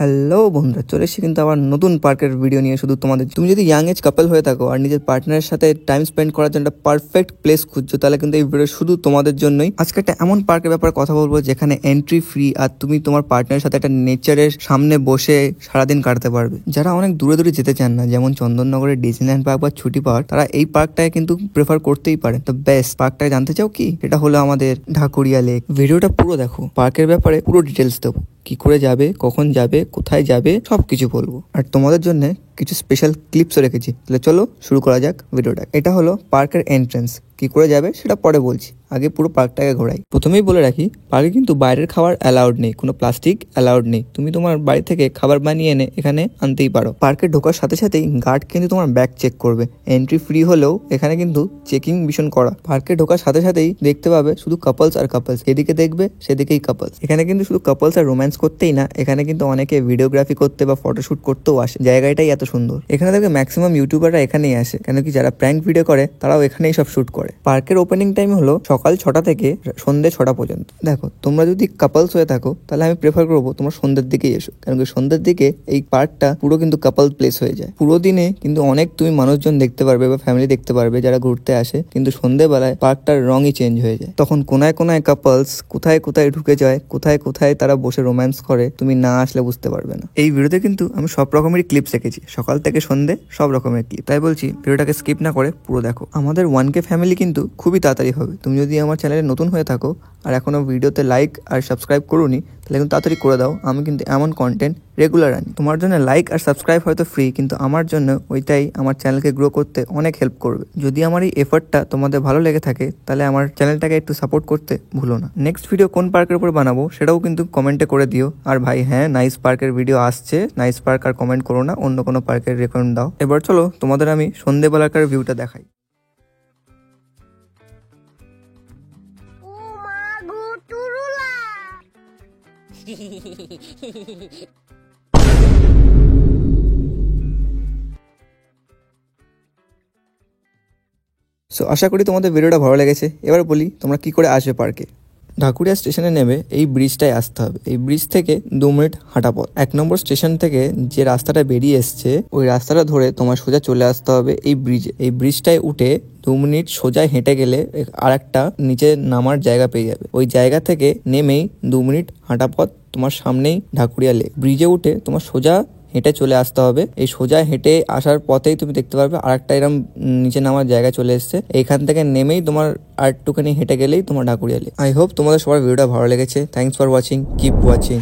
Hello বন্ধুরা, চলে এসেছি কিন্তু আবার নতুন পার্কের ভিডিও নিয়ে। শুধু তোমাদের, তুমি যদি ইয়াং এজ কাপল হয়ে থাকো আর নিজের পার্টনারের সাথে টাইম স্পেন্ড করার জন্য একটা পারফেক্ট প্লেস খুঁজছো, তাহলে কিন্তু এই ভিডিও শুধু তোমাদের জন্যই। আজকে একটা এমন পার্কের ব্যাপারে কথা বলবো যেখানে এন্ট্রি ফ্রি, আর তুমি তোমার পার্টনারের সাথে একটা নেচারের সামনে বসে সারাদিন কাটাতে পারবে। যারা অনেক দূরে দূরে যেতে চান না, যেমন চন্দননগরের ডিজনিল্যান্ড পার্ক বা ছুটি পার্ক, তারা এই পার্কটাকে কিন্তু প্রেফার করতেই পারে। তো বেস্ট পার্কটাকে জানতে চাও কি? এটা হলো আমাদের ঢাকুরিয়া লেক। ভিডিওটা পুরো দেখো, পার্কের ব্যাপারে পুরো ডিটেলস দেবো, কি করে যাবে, কখন যাবে, কোথায় যাবে, সবকিছু বলবো। আর তোমাদের জন্য কিছু স্পেশাল ক্লিপসও রেখেছি। তাহলে চলো শুরু করা যাক ভিডিওটা। এটা হলো পার্কের এন্ট্রান্স। কি করে যাবে সেটা পরে বলছি, আগে পুরো পার্কটাকে ঘোরাই। প্রথমেই বলে রাখি, পার্কে কিন্তু বাইরের খাবার অ্যালাউড নেই, কোনো প্লাস্টিক অ্যালাউড নেই। তুমি তোমার বাড়ি থেকে খাবার বানিয়ে এনে এখানে আনতেই পারো। পার্কে ঢোকার সাথে সাথেই গার্ড কিন্তু তোমার ব্যাগ চেক করবে। এন্ট্রি ফ্রি হলেও এখানে কিন্তু চেকিং ভীষণ করা। পার্কে ঢোকার সাথে সাথেই দেখতে পাবে শুধু কাপলস আর কাপলস, এদিকে দেখবে সেদিকেই কাপলস। এখানে কিন্তু শুধু কাপলস আর রোম্যান্স করতেই না, এখানে কিন্তু অনেকে ভিডিওগ্রাফি করতে বা ফটোশুট করতেও আসে। জায়গাটাই এত সুন্দর। এখানে দেখবে ম্যাক্সিমাম ইউটিউবাররা এখানেই আসে, কেন কি যারা প্র্যাঙ্ক ভিডিও করে তারাও এখানেই সব শুট করে। পার্কের ওপেনিং টাইম হলো সকাল 6টা থেকে সন্ধ্যে 6টা পর্যন্ত। দেখো, তোমরা যদি কাপলস হয়ে থাকো তাহলে আমি প্রেফার করবো তোমরা সন্ধ্যের দিকেই এসো, কারণ কি সন্ধ্যের দিকে এই পার্কটা পুরো কিন্তু কাপল প্লেস হয়ে যায়। পুরো দিনে কিন্তু অনেক তুমি মানুষজন দেখতে পারবে বা ফ্যামিলি দেখতে পারবে যারা ঘুরতে আসে, কিন্তু সন্ধ্যেবেলায় পার্কটার রঙই চেঞ্জ হয়ে যায়। তখন কোনায় কোনায় কাপলস কোথায় কোথায় ঢুকে যায়, কোথায় কোথায় তারা বসে রোম্যান্স করে, তুমি না আসলে বুঝতে পারবে না। এই ভিডিওতে কিন্তু আমি সব রকমেরই ক্লিপস রেখেছি, সকাল থেকে সন্ধ্যে সব রকমের ক্লিপ। তাই বলছি ভিডিওটাকে স্কিপ না করে পুরো দেখো। আমাদের 1K ফ্যামিলি কিন্তু খুবই তাড়াতাড়ি হবে। তুমি যদি আমার চ্যানেলে নতুন হয়ে থাকো আর এখনো ভিডিওতে লাইক আর সাবস্ক্রাইব করোনি, তাহলে কিন্তু তাড়াতাড়ি করে দাও। আমি কিন্তু এমন কন্টেন্ট রেগুলার আনি। তোমার জন্য লাইক আর সাবস্ক্রাইব হয়তো ফ্রি, কিন্তু আমার জন্য ওইটাই আমার চ্যানেলকে গ্রো করতে অনেক হেল্প করবে। যদি আমার এই এফর্টটা তোমাদের ভালো লেগে থাকে, তাহলে আমার চ্যানেলটাকে একটু সাপোর্ট করতে ভুলো না। নেক্সট ভিডিও কোন পার্কের উপর বানাবো সেটাও কিন্তু কমেন্টে করে দিও। আর ভাই হ্যাঁ, নাইস পার্কের ভিডিও আসছে, নাইস পার্ক আর কমেন্ট করো না, অন্য কোনো পার্কের রেকমেন্ড দাও। এবার চলো তোমাদের আমি সন্ধ্যেবেলাকার ভিউটা দেখাই। সো আশা করি তোমাদের ভিডিওটা ভালো লেগেছে। এবার বলি তোমরা কি করে আসবে পার্কে। ঢাকুরিয়া স্টেশনে নেমে এই ব্রিজটায় আসতে হবে। এই ব্রিজ থেকে 2 মিনিট হাঁটা পথ। 1 নম্বর স্টেশন থেকে যে রাস্তাটা বেরিয়ে এসছে, ওই রাস্তাটা ধরে তোমার সোজা চলে আসতে হবে এই ব্রিজে। এই ব্রিজটায় উঠে 2 মিনিট সোজা হেঁটে গেলে আর একটা নিচে নামার জায়গা পেয়ে যাবে। ওই জায়গা থেকে নেমেই 2 মিনিট হাঁটা পথ, তোমার সামনেই ঢাকুরিয়া লেক। ব্রিজে উঠে তোমার সোজা হেঁটে চলে আসতে হবে। এই সোজা হেঁটে আসার পথেই তুমি দেখতে পারবে আরেকটা এরকম নিচে নামার জায়গা চলে এসছে। এইখান থেকে নেমেই তোমার আর একটুখানি হেঁটে গেলেই তোমার ঢাকুরিয়া লেক। আই হোপ তোমাদের সবার ভিডিওটা ভালো লেগেছে। Thanks for watching, keep watching.